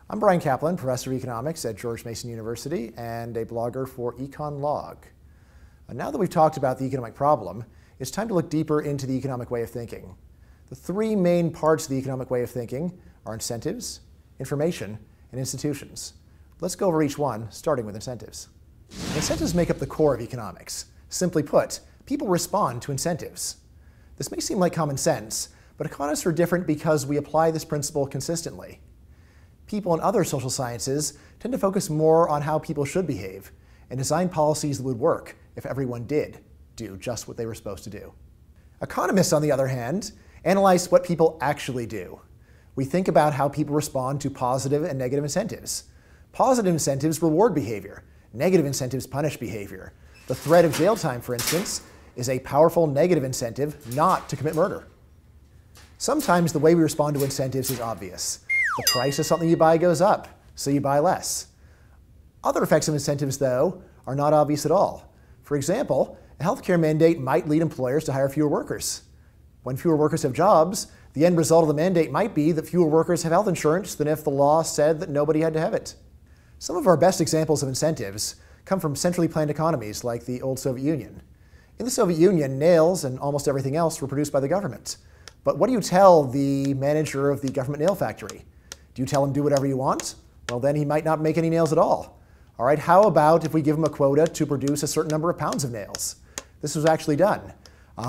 I'm Brian Kaplan, professor of economics at George Mason University and a blogger for EconLog. Now that we've talked about the economic problem, it's time to look deeper into the economic way of thinking. The three main parts of the economic way of thinking are incentives, information, and institutions. Let's go over each one, starting with incentives. Incentives make up the core of economics. Simply put, people respond to incentives. This may seem like common sense, but economists are different because we apply this principle consistently. People in other social sciences tend to focus more on how people should behave and design policies that would work if everyone did do just what they were supposed to do. Economists, on the other hand, analyze what people actually do. We think about how people respond to positive and negative incentives. Positive incentives reward behavior. Negative incentives punish behavior. The threat of jail time, for instance, is a powerful negative incentive not to commit murder. Sometimes the way we respond to incentives is obvious. The price of something you buy goes up, so you buy less. Other effects of incentives, though, are not obvious at all. For example, a healthcare mandate might lead employers to hire fewer workers. When fewer workers have jobs, the end result of the mandate might be that fewer workers have health insurance than if the law said that nobody had to have it. Some of our best examples of incentives come from centrally planned economies like the old Soviet Union. In the Soviet Union, nails and almost everything else were produced by the government. But what do you tell the manager of the government nail factory? Do you tell him do whatever you want? Well, then he might not make any nails at all. All right, how about if we give him a quota to produce a certain number of pounds of nails? This was actually done.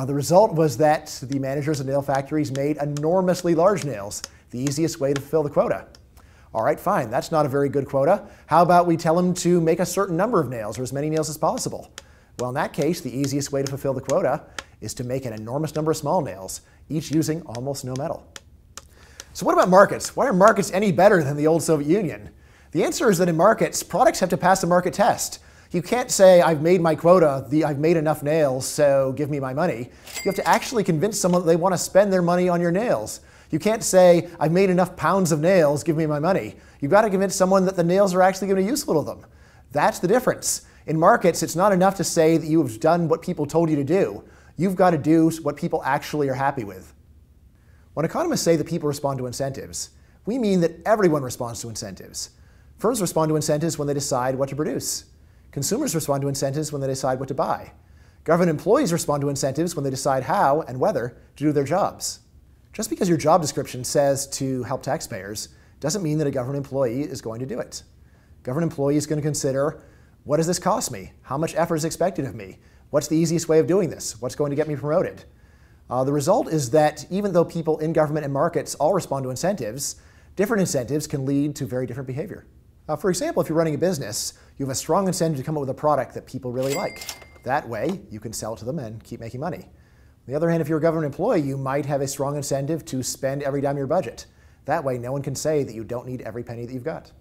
The result was that the managers of nail factories made enormously large nails, the easiest way to fulfill the quota. All right, fine, that's not a very good quota. How about we tell him to make a certain number of nails, or as many nails as possible? Well, in that case, the easiest way to fulfill the quota is to make an enormous number of small nails, each using almost no metal. So what about markets? Why are markets any better than the old Soviet Union? The answer is that in markets, products have to pass a market test. You can't say, I've made my quota, I've made enough nails, so give me my money. You have to actually convince someone that they want to spend their money on your nails. You can't say, I've made enough pounds of nails, give me my money. You've got to convince someone that the nails are actually going to be useful to them. That's the difference. In markets, it's not enough to say that you have done what people told you to do. You've got to do what people actually are happy with. When economists say that people respond to incentives, we mean that everyone responds to incentives. Firms respond to incentives when they decide what to produce. Consumers respond to incentives when they decide what to buy. Government employees respond to incentives when they decide how and whether to do their jobs. Just because your job description says to help taxpayers doesn't mean that a government employee is going to do it. Government employee is going to consider, what does this cost me? How much effort is expected of me? What's the easiest way of doing this? What's going to get me promoted? The result is that even though people in government and markets all respond to incentives, different incentives can lead to very different behavior. For example, if you're running a business, you have a strong incentive to come up with a product that people really like. That way, you can sell it to them and keep making money. On the other hand, if you're a government employee, you might have a strong incentive to spend every dime of your budget. That way, no one can say that you don't need every penny that you've got.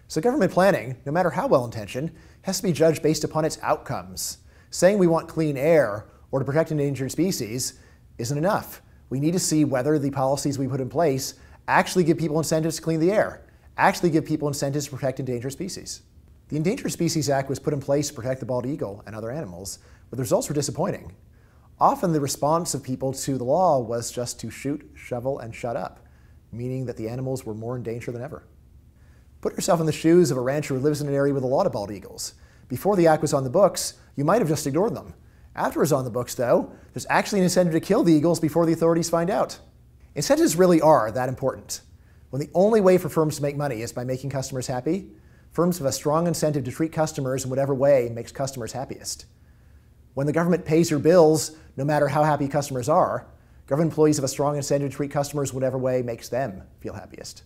So government planning, no matter how well-intentioned, has to be judged based upon its outcomes. Saying we want clean air or to protect endangered species isn't enough. We need to see whether the policies we put in place actually give people incentives to clean the air, actually give people incentives to protect endangered species. The Endangered Species Act was put in place to protect the bald eagle and other animals, but the results were disappointing. Often the response of people to the law was just to shoot, shovel, and shut up, meaning that the animals were more in danger than ever. Put yourself in the shoes of a rancher who lives in an area with a lot of bald eagles. Before the act was on the books, you might have just ignored them. After it's on the books, though, there's actually an incentive to kill the eagles before the authorities find out. Incentives really are that important. When the only way for firms to make money is by making customers happy, firms have a strong incentive to treat customers in whatever way makes customers happiest. When the government pays your bills, no matter how happy customers are, government employees have a strong incentive to treat customers in whatever way makes them feel happiest.